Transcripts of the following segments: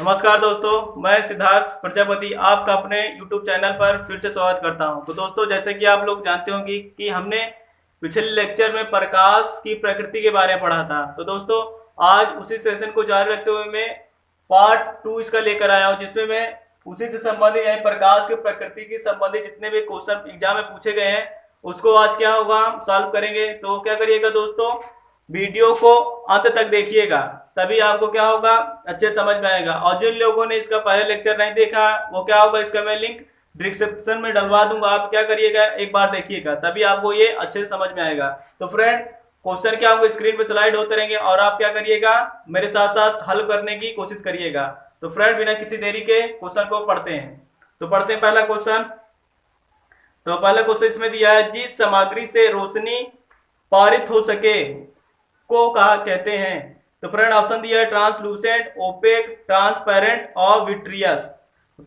नमस्कार दोस्तों, मैं सिद्धार्थ प्रजापति आपका अपने YouTube चैनल पर फिर से स्वागत करता हूं। तो दोस्तों, जैसे कि आप लोग जानते होंगे कि हमने पिछले लेक्चर में प्रकाश की प्रकृति के बारे में पढ़ा था। तो दोस्तों, आज उसी सेशन को जारी रखते हुए मैं पार्ट 2 इसका लेकर आया हूं, जिसमें मैं उसी से संबंधित यानी प्रकाश की प्रकृति के संबंधित जितने भी क्वेश्चन एग्जाम में पूछे गए हैं उसको आज क्या होगा, हम सॉल्व करेंगे। तो क्या करिएगा दोस्तों, वीडियो को अंत तक देखिएगा, तभी आपको क्या होगा, अच्छे समझ में आएगा। और जिन लोगों ने इसका पहले लेक्चर नहीं देखा वो क्या होगा, इसका मैं लिंक डिस्क्रिप्शन में डलवा दूंगा। आप क्या करिएगा, एक बार देखिएगा, तभी आपको ये अच्छे से समझ में आएगा। तो फ्रेंड, क्वेश्चन क्या होंगे स्क्रीन पे स्लाइड होते रहेंगे और आप क्या करिएगा, मेरे साथ साथ हल करने की कोशिश करिएगा। तो फ्रेंड, बिना किसी देरी के क्वेश्चन को पढ़ते हैं। तो पढ़ते हैं पहला क्वेश्चन। तो पहला क्वेश्चन इसमें दिया है, जिस सामग्री से रोशनी पारित हो सके को कहा कहते हैं। तो फ्रेंड, ऑप्शन दिया है ट्रांसलूसेंट, ओपेक, ट्रांसपेरेंट और विट्रियस।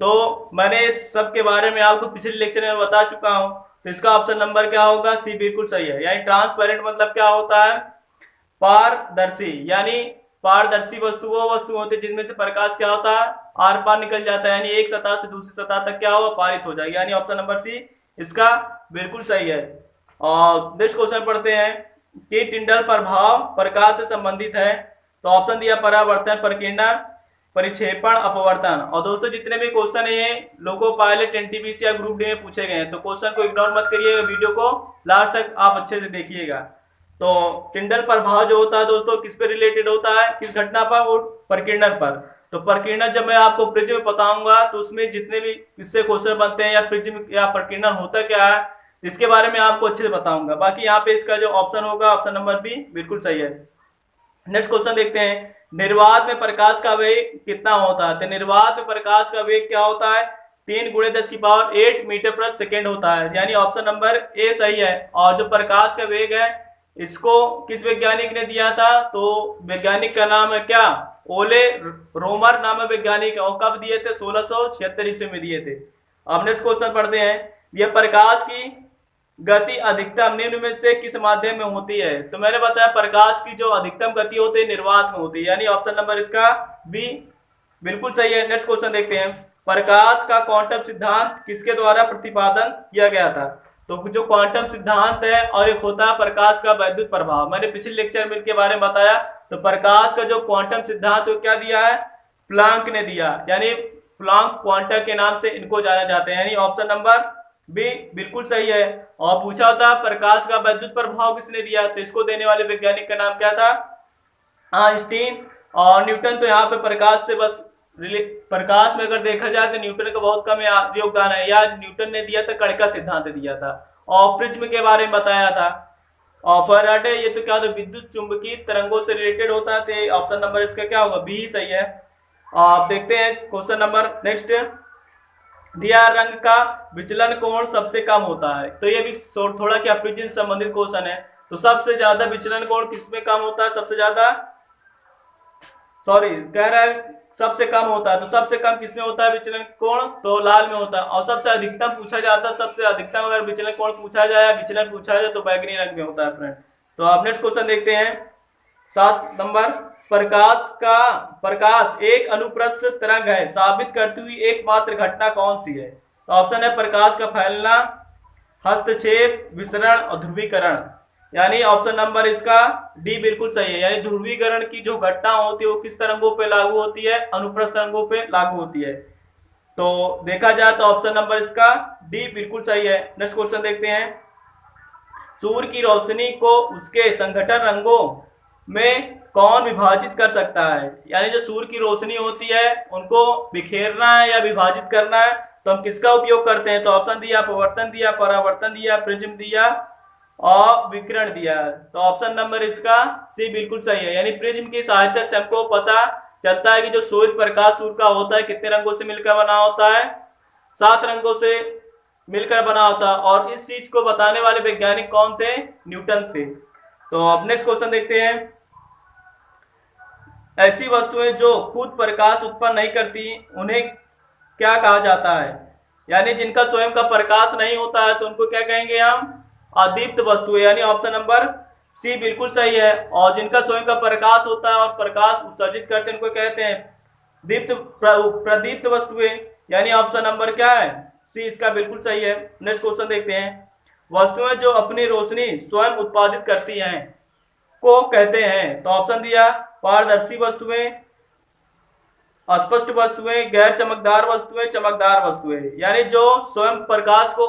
तो मैंने सब के बारे में आपको पिछले लेक्चर में बता चुका हूं। तो इसका ऑप्शन नंबर क्या होगा, सी बिल्कुल सही है। यानी ट्रांसपेरेंट मतलब क्या होता है, पारदर्शी। यानी पारदर्शी वस्तु वो वस्तु होती है जिनमें से प्रकाश क्या होता है, आर पार निकल जाता है, यानी एक सतह से दूसरी सतह तक क्या होगा, पारित हो जाएगा। यानी ऑप्शन नंबर सी इसका बिल्कुल सही है। और नेक्स्ट क्वेश्चन पढ़ते हैं कि टिंडल प्रभाव प्रकाश से संबंधित है। तो ऑप्शन दिया परावर्तन, प्रकीर्णन, परिक्षेपण, अपवर्तन। और दोस्तों, जितने भी क्वेश्चन है लोगो पायलट, एनटीपीसी या ग्रुप डी में पूछे गए हैं। तो क्वेश्चन को इग्नोर मत करिएगा, वीडियो को लास्ट तक आप अच्छे से देखिएगा। तो टिंडल प्रभाव जो होता है दोस्तों, किस पे रिलेटेड होता है, किस घटना पर, वो प्रकीर्णन पर। तो प्रकीर्णन जब मैं आपको प्रिज्म बताऊंगा तो उसमें जितने भी इससे क्वेश्चन बनते हैं या प्रिज्म या प्रकीर्णन होता क्या है, इसके बारे में आपको अच्छे से बताऊंगा। बाकी यहाँ पे इसका जो ऑप्शन होगा, ऑप्शन नंबर बी बिल्कुल सही है। नेक्स्ट क्वेश्चन देखते हैं, निर्वात में प्रकाश का वेग कितना होता है। तो निर्वात में प्रकाश का वेग क्या होता है, 3 × 10⁸ मीटर प्रति सेकेंड होता है। यानी ऑप्शन नंबर ए सही है। और जो प्रकाश का वेग है इसको किस वैज्ञानिक ने दिया था, तो वैज्ञानिक का नाम है क्या, ओले रोमर नाम है वैज्ञानिक। और कब दिए थे, 1676 ईस्वी में दिए थे। अब नेक्स्ट क्वेश्चन पढ़ते हैं, यह प्रकाश की गति अधिकतम निम्न में से किस माध्यम में होती है। तो मैंने बताया प्रकाश की जो अधिकतम गति होती है निर्वात में होती है। यानी ऑप्शन नंबर इसका बी बिल्कुल सही है। नेक्स्ट क्वेश्चन देखते हैं, प्रकाश का क्वांटम सिद्धांत किसके द्वारा प्रतिपादन किया गया था। तो जो क्वांटम सिद्धांत है और एक होता है प्रकाश का वैद्युत प्रभाव, मैंने पिछले लेक्चर में इनके बारे में बताया। तो प्रकाश का जो क्वांटम सिद्धांत है क्या दिया है, प्लांक ने दिया। यानी प्लांक क्वांटा के नाम से इनको जाना जाता है। यानी ऑप्शन नंबर बी बिल्कुल सही है। और पूछा था प्रकाश का वैद्युत प्रभाव किसने दिया, तो इसको देने वाले वैज्ञानिक का नाम क्या था, आइंस्टीन। और न्यूटन तो यहाँ पे प्रकाश से बस प्रकाश में अगर देखा जाए तो न्यूटन का बहुत कम योगदान है। या न्यूटन ने दिया था कण का सिद्धांत दिया था और प्रिज्म के बारे में बताया था। और फैराडे ये तो क्या होता है, विद्युत चुंबकीय तरंगों से रिलेटेड होता है। तो ऑप्शन नंबर इसका क्या होगा, बी ही सही है। आप देखते हैं क्वेश्चन नंबर नेक्स्ट, दिया रंग का विचलन कोण सबसे कम होता है। तो ये भी थोड़ा क्या प्रिज्म संबंधित क्वेश्चन है। तो सबसे ज्यादा विचलन कोण किसमें कम होता है, सबसे ज्यादा कह रहा है सबसे कम होता है। तो सबसे कम किसमें होता है विचलन कोण, तो लाल में होता है। और सबसे अधिकतम पूछा जाता है, सबसे अधिकतम अगर विचलन कोण पूछा जाए, विचलन पूछा जाए, तो बैगनी रंग में होता है फ्रेंड। तो आप नेक्स्ट क्वेश्चन देखते हैं 7 नंबर, प्रकाश एक अनुप्रस्थ तरंग है, साबित करती हुई एकमात्र घटना कौन सी है। तो ऑप्शन है प्रकाश का फैलना, हस्तक्षेप, विसरण और ध्रुवीकरण। यानी ऑप्शन नंबर इसका डी बिल्कुल सही है। यानी ध्रुवीकरण की जो घटना होती है वो किस तरंगों पे लागू होती है, अनुप्रस्थ तरंगों पे लागू होती है। तो देखा जाए तो ऑप्शन नंबर इसका डी बिल्कुल सही है। नेक्स्ट क्वेश्चन देखते हैं, सूर्य की रोशनी को उसके संघटन रंगों में कौन विभाजित कर सकता है। यानी जो सूर्य की रोशनी होती है उनको बिखेरना है या विभाजित करना है, तो हम किसका उपयोग करते हैं। तो ऑप्शन दिया अपवर्तन दिया, परावर्तन दिया, प्रिज्म दिया और विकिरण दिया। तो ऑप्शन नंबर इसका सी बिल्कुल सही है। यानी प्रिज्म की सहायता से हमको पता चलता है कि जो सूर्य प्रकाश सूर्य का होता है कितने रंगों से मिलकर बना होता है, 7 रंगों से मिलकर बना होता है। और इस चीज को बताने वाले वैज्ञानिक कौन थे, न्यूटन थे। तो अब नेक्स्ट क्वेश्चन देखते हैं, ऐसी वस्तुएं जो खुद प्रकाश उत्पन्न नहीं करती उन्हें क्या कहा जाता है। यानी जिनका स्वयं का प्रकाश नहीं होता है तो उनको क्या कहेंगे हम, अदीप्त वस्तुएं। यानी ऑप्शन नंबर सी बिल्कुल सही है। और जिनका स्वयं का प्रकाश होता है और प्रकाश उत्सर्जित करते हैं उनको कहते हैं प्रदीप्त वस्तुएं, यानी ऑप्शन नंबर क्या है, सी इसका बिल्कुल सही है। नेक्स्ट क्वेश्चन देखते हैं। वस्तुएं जो अपनी रोशनी स्वयं उत्पादित करती हैं को कहते हैं। तो ऑप्शन दिया पारदर्शी वस्तुएं, अस्पष्ट वस्तुएं, गैर चमकदार वस्तुएं, चमकदार वस्तुएं। यानी जो स्वयं प्रकाश को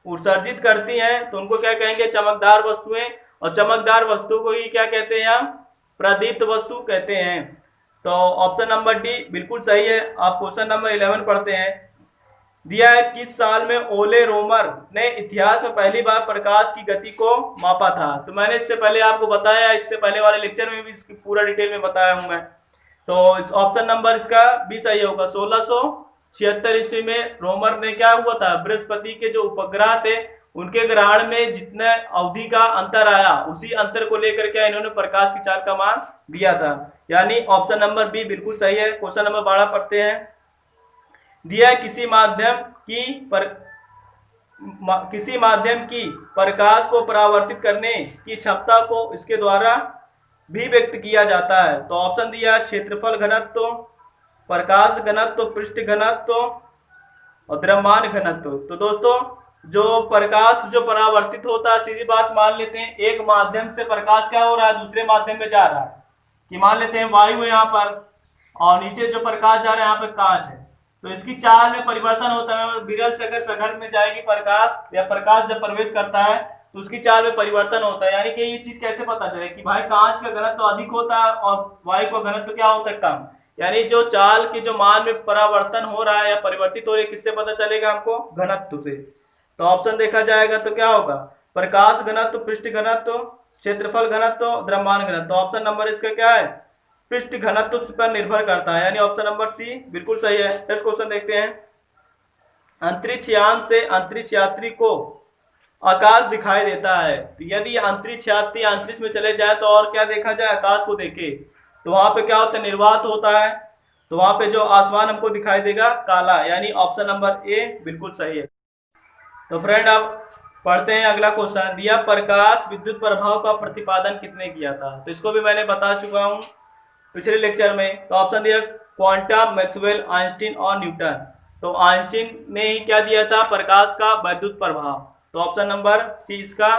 उत्सर्जित करती हैं तो उनको क्या कहेंगे, चमकदार वस्तुएं, और चमकदार वस्तु को ही क्या कहते हैं हम, प्रदीप्त वस्तु कहते हैं। तो ऑप्शन नंबर डी बिल्कुल सही है। आप क्वेश्चन नंबर 11 पढ़ते हैं। दिया है किस साल में ओले रोमर ने इतिहास में पहली बार प्रकाश की गति को मापा था। तो मैंने इससे पहले आपको बताया, इससे पहले वाले लेक्चर में भी इसकी पूरा डिटेल में बताया हूं मैं। तो इस ऑप्शन नंबर इसका भी सही होगा। 1676 ईस्वी में रोमर ने क्या हुआ था, बृहस्पति के जो उपग्रह थे उनके ग्रहण में जितने अवधि का अंतर आया उसी अंतर को लेकर के इन्होंने प्रकाश की चाल का मान दिया था। यानी ऑप्शन नंबर बी बिल्कुल सही है। क्वेश्चन नंबर 12 पढ़ते हैं। दिया है किसी माध्यम की प्रकाश को परावर्तित करने की क्षमता को इसके द्वारा भी व्यक्त किया जाता है। तो ऑप्शन दिया क्षेत्रफल घनत्व, प्रकाश घनत्व, पृष्ठ घनत्व और द्रव्यमान घनत्व। तो दोस्तों जो प्रकाश जो परावर्तित होता है, सीधी बात मान लेते हैं एक माध्यम से प्रकाश क्या हो रहा है, दूसरे माध्यम में जा रहा है, कि मान लेते हैं वायु है यहाँ पर और नीचे जो प्रकाश जा रहा है यहाँ पे कांच है, तो इसकी चाल में परिवर्तन होता है। विरल से अगर सघन में जाएगी प्रकाश, या प्रकाश जब प्रवेश करता है तो उसकी चाल में परिवर्तन होता है। यानी कि ये चीज कैसे पता चले कि भाई कांच का घनत्व अधिक होता है और वायु का घनत्व क्या होता है, कम। यानी जो चाल की जो मान में परावर्तन हो रहा है या परिवर्तित हो रही है, किससे पता चलेगा हमको, घनत्व से। तो ऑप्शन देखा जाएगा तो क्या होगा, प्रकाश घनत्व, पृष्ठ घनत्व, क्षेत्रफल घनत्व, द्रव्यमान घनत्व। ऑप्शन नंबर इसका क्या है, पृष्ठ घनत्व पर निर्भर करता है। यानी ऑप्शन नंबर सी बिल्कुल सही है। नेक्स्ट क्वेश्चन देखते हैं। अंतरिक्ष यान से अंतरिक्ष यात्री को आकाश दिखाई देता है। तो यदि अंतरिक्ष यात्री अंतरिक्ष में चले जाए तो और क्या देखा जाए, आकाश को देखे, तो वहां पे क्या होता है, निर्वात होता है, तो वहां पे जो आसमान हमको दिखाई देगा काला। यानी ऑप्शन नंबर ए बिल्कुल सही है। तो फ्रेंड आप पढ़ते हैं अगला क्वेश्चन। दिया प्रकाश विद्युत प्रभाव का प्रतिपादन किसने किया था। तो इसको भी मैंने बता चुका हूं पिछले लेक्चर में। तो ऑप्शन दिया क्वांटम, मैक्सवेल, आइंस्टीन और न्यूटन। तो आइंस्टीन ने ही क्या दिया था, प्रकाश का विद्युत प्रभाव। तो ऑप्शन नंबर सी इसका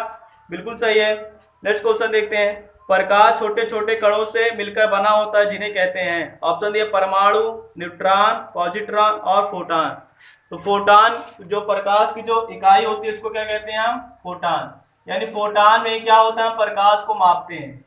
बिल्कुल सही है। नेक्स्ट क्वेश्चन देखते हैं। प्रकाश छोटे छोटे कणों से मिलकर बना होता है जिन्हें कहते हैं। ऑप्शन दिया परमाणु, न्यूट्रॉन, पॉजिट्रॉन और फोटॉन। तो फोटॉन जो प्रकाश की जो इकाई होती है उसको क्या कहते हैं हम, फोटॉन। यानी फोटॉन में क्या होता है, प्रकाश को मापते हैं।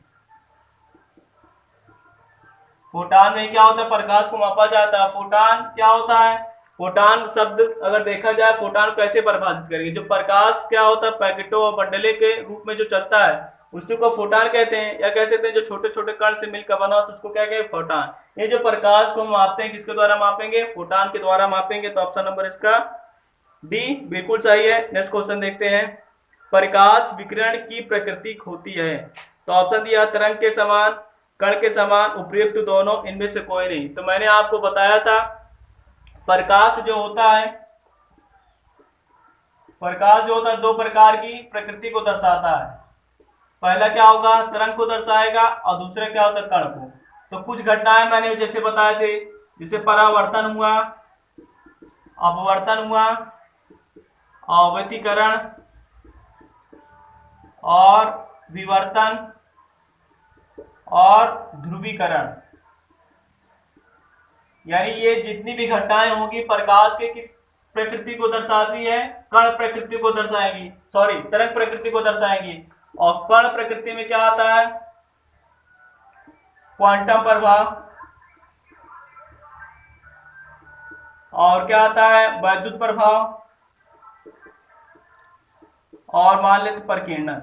फोटॉन में क्या होता है, प्रकाश को मापा जाता है। फोटॉन क्या होता है, फोटॉन शब्द अगर देखा जाए फोटॉन को कैसे परिभाषित करेंगे, जो प्रकाश क्या होता है पैकेटों और बंडले के रूप में जो चलता है उसको को फोटॉन कहते हैं। या कह सकते हैं जो छोटे छोटे कण से मिलकर बना तो उसको क्या कहें, फोटॉन। ये जो प्रकाश को मापते हैं किसके द्वारा मापेंगे, फोटॉन के द्वारा मापेंगे। तो ऑप्शन नंबर इसका डी बिल्कुल सही है। नेक्स्ट क्वेश्चन देखते हैं। प्रकाश विकिरण की प्रकृति होती है। तो ऑप्शन दिया तरंग के समान, कण के समान, उपयुक्त दोनों, इनमें से कोई नहीं। तो मैंने आपको बताया था प्रकाश जो होता है, प्रकाश जो होता है दो प्रकार की प्रकृति को दर्शाता है। पहला क्या होगा, तरंग को दर्शाएगा और दूसरा क्या होता है, कण को। तो कुछ घटनाएं मैंने जैसे बताए थे, जैसे परावर्तन हुआ, अपवर्तन हुआ, अवतीकरण और विवर्तन और ध्रुवीकरण। यानी ये जितनी भी घटनाएं होंगी प्रकाश के किस प्रकृति को दर्शाती है, कण प्रकृति को दर्शाएंगी, सॉरी तरंग प्रकृति को दर्शाएंगी। और कण प्रकृति में क्या आता है, क्वांटम प्रभाव, और क्या आता है, वैद्युत प्रभाव, और मान लेते प्रकीर्णन।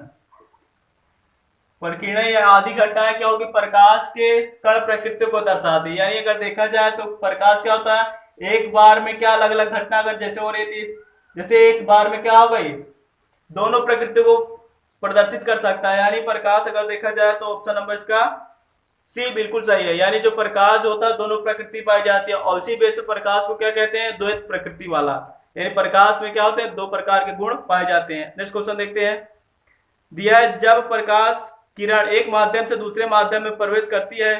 प्रकीर्णन या आदि घटनाएं क्या होगी, प्रकाश के कण प्रकृति को दर्शाती है। यानी अगर देखा जाए तो प्रकाश क्या होता है, एक बार में क्या अलग अलग घटना अगर जैसे हो रही थी, जैसे एक बार में क्या हो गई, दोनों प्रकृति को प्रदर्शित कर सकता है। यानी प्रकाश अगर देखा जाए तो ऑप्शन नंबर इसका सी बिल्कुल सही है। यानी जो प्रकाश होता है दोनों प्रकृति पाई जाती है, और इसी बेस पर प्रकाश को क्या कहते हैं, द्वैत प्रकृति वाला। यानी प्रकाश में क्या होते हैं, दो प्रकार के गुण पाए जाते हैं। नेक्स्ट क्वेश्चन देखते हैं। दिया है जब प्रकाश किरण एक माध्यम से दूसरे माध्यम में प्रवेश करती है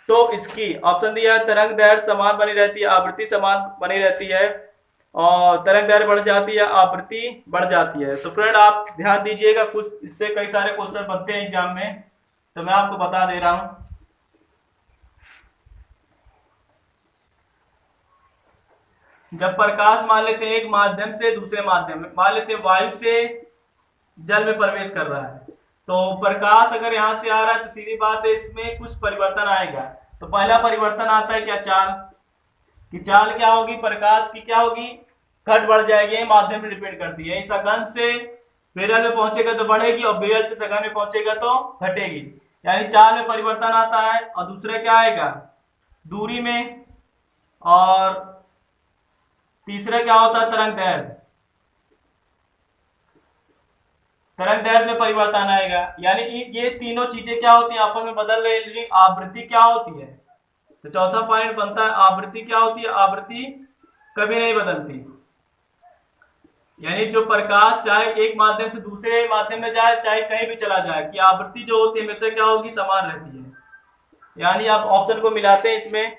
तो इसकी ऑप्शन दिया है तरंग दैर्ध्य समान बनी रहती है, आवृत्ति समान बनी रहती है, और तरंग दैर्ध्य बढ़ जाती है, आवृत्ति बढ़ जाती है। तो फ्रेंड आप ध्यान दीजिएगा, कुछ इससे कई सारे क्वेश्चन बनते हैं एग्जाम में, तो मैं आपको बता दे रहा हूं। जब प्रकाश मान लेते हैं एक माध्यम से दूसरे माध्यम में, मान लेते हैं वायु से जल में प्रवेश कर रहा है, तो प्रकाश अगर यहां से आ रहा है तो सीधी बात है इसमें कुछ परिवर्तन आएगा। तो पहला परिवर्तन आता है क्या, चाल की। चाल क्या होगी, प्रकाश की क्या होगी, घट बढ़ जाएगी, माध्यम में डिपेंड करती है। सघन से विरल में पहुंचेगा तो बढ़ेगी, और विरल से सघन में पहुंचेगा तो घटेगी, यानी चाल में परिवर्तन आता है। और दूसरा क्या आएगा, दूरी में, और तीसरा क्या होता है, तरंग दैर्ध्य। तरंग दैर्ध्य में परिवर्तन आएगा, यानी ये तीनों चीजें क्या होती हैं, आपस में बदल रही है, लेकिन आवृत्ति क्या होती है। तो चौथा पॉइंट बनता है आवृत्ति क्या होती है, आवृत्ति कभी नहीं बदलती। यानी जो प्रकाश चाहे एक माध्यम से दूसरे माध्यम में जाए, चाहे कहीं भी चला जाए, कि आवृत्ति जो होती है हमेशा क्या होगी, समान रहती है। यानी आप ऑप्शन को मिलाते हैं इसमें,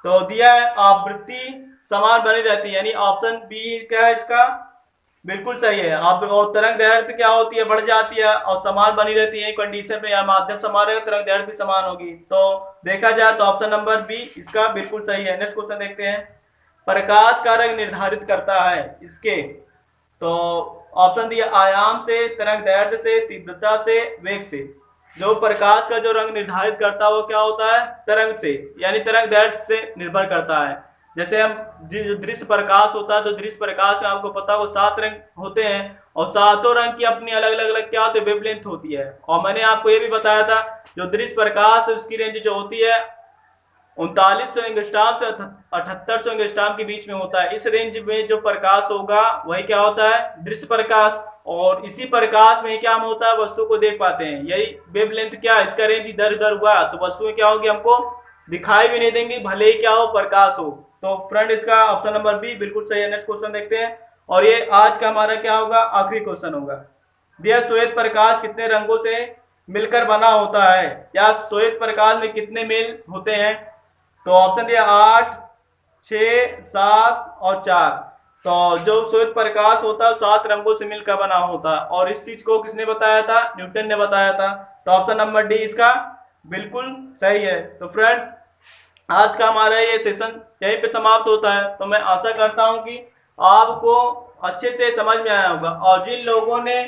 तो दिया है आवृत्ति समान बनी रहती है, यानी ऑप्शन बी क्या है इसका, बिल्कुल सही है। आप तरंग दैर्ध्य क्या होती है, बढ़ जाती है और समान बनी रहती है कंडीशन में, या माध्यम समान रहेगा तरंग दैर्ध्य भी समान होगी। तो देखा जाए तो ऑप्शन नंबर बी इसका बिल्कुल सही है। नेक्स्ट क्वेश्चन देखते हैं, प्रकाश का रंग निर्धारित करता है इसके, तो ऑप्शन दिया आयाम से, तरंग दैर्ध्य से, तीव्रता से, वेग से। जो प्रकाश का जो रंग निर्धारित करता है वो क्या होता है, तरंग से, यानी तरंग दैर्ध्य से निर्भर करता है। जैसे हम दृश्य प्रकाश होता है, तो दृश्य प्रकाश में आपको पता हो 7 रंग होते हैं, और सातों रंग की अपनी अलग अलग क्या होती है, वेवलेंथ होती है। और मैंने आपको ये भी बताया था जो दृश्य प्रकाश है उसकी रेंज जो होती है 3900 एंगस्ट्रॉम से 7800 एंगस्ट्रॉम के बीच में होता है। इस रेंज में जो प्रकाश होगा वही क्या होता है, दृश्य प्रकाश। और इसी प्रकाश में क्या होता है, वस्तु को देख पाते हैं। यही वेवलेंथ क्या, इसका रेंज इधर उधर हुआ तो वस्तुएं क्या होगी, हमको दिखाई भी नहीं देंगी, भले ही क्या हो, प्रकाश हो। तो फ्रेंड इसका ऑप्शन नंबर बी बिल्कुल सही है। नेक्स्ट क्वेश्चन देखते हैं, और ये आज का हमारा क्या होगा, आखिरी क्वेश्चन होगा। दिया श्वेत प्रकाश कितने रंगों से मिलकर बना होता है, या श्वेत प्रकाश में कितने मेल होते हैं। तो ऑप्शन दिया 8, 6, 7 और 4। तो जो श्वेत प्रकाश होता है 7 रंगों से मिलकर बना होता है, और इस चीज को किसने बताया था, न्यूटन ने बताया था। तो ऑप्शन नंबर डी इसका बिल्कुल सही है। तो फ्रेंड आज का हमारा ये सेशन यहीं पे समाप्त होता है। तो मैं आशा करता हूं कि आपको अच्छे से समझ में आया होगा, और जिन लोगों ने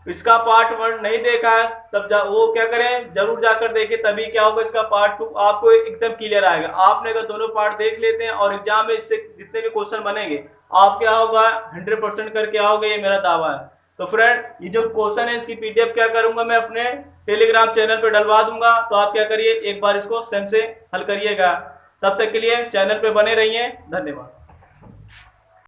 इसका पार्ट 1 नहीं देखा है तब वो क्या करें, जरूर जाकर देखें, तभी क्या होगा इसका पार्ट 2 आपको एकदम क्लियर आएगा। आपने अगर दोनों पार्ट देख लेते हैं और एग्जाम में इससे जितने भी क्वेश्चन बनेंगे आप क्या होगा 100% करके आओगे, ये मेरा दावा है। तो फ्रेंड ये जो क्वेश्चन है इसकी पीडीएफ क्या करूंगा, मैं अपने टेलीग्राम चैनल पे डलवा दूंगा, तो आप क्या करिए एक बार इसको स्वयं से हल करिएगा। तब तक के लिए चैनल पे बने रहिए, धन्यवाद।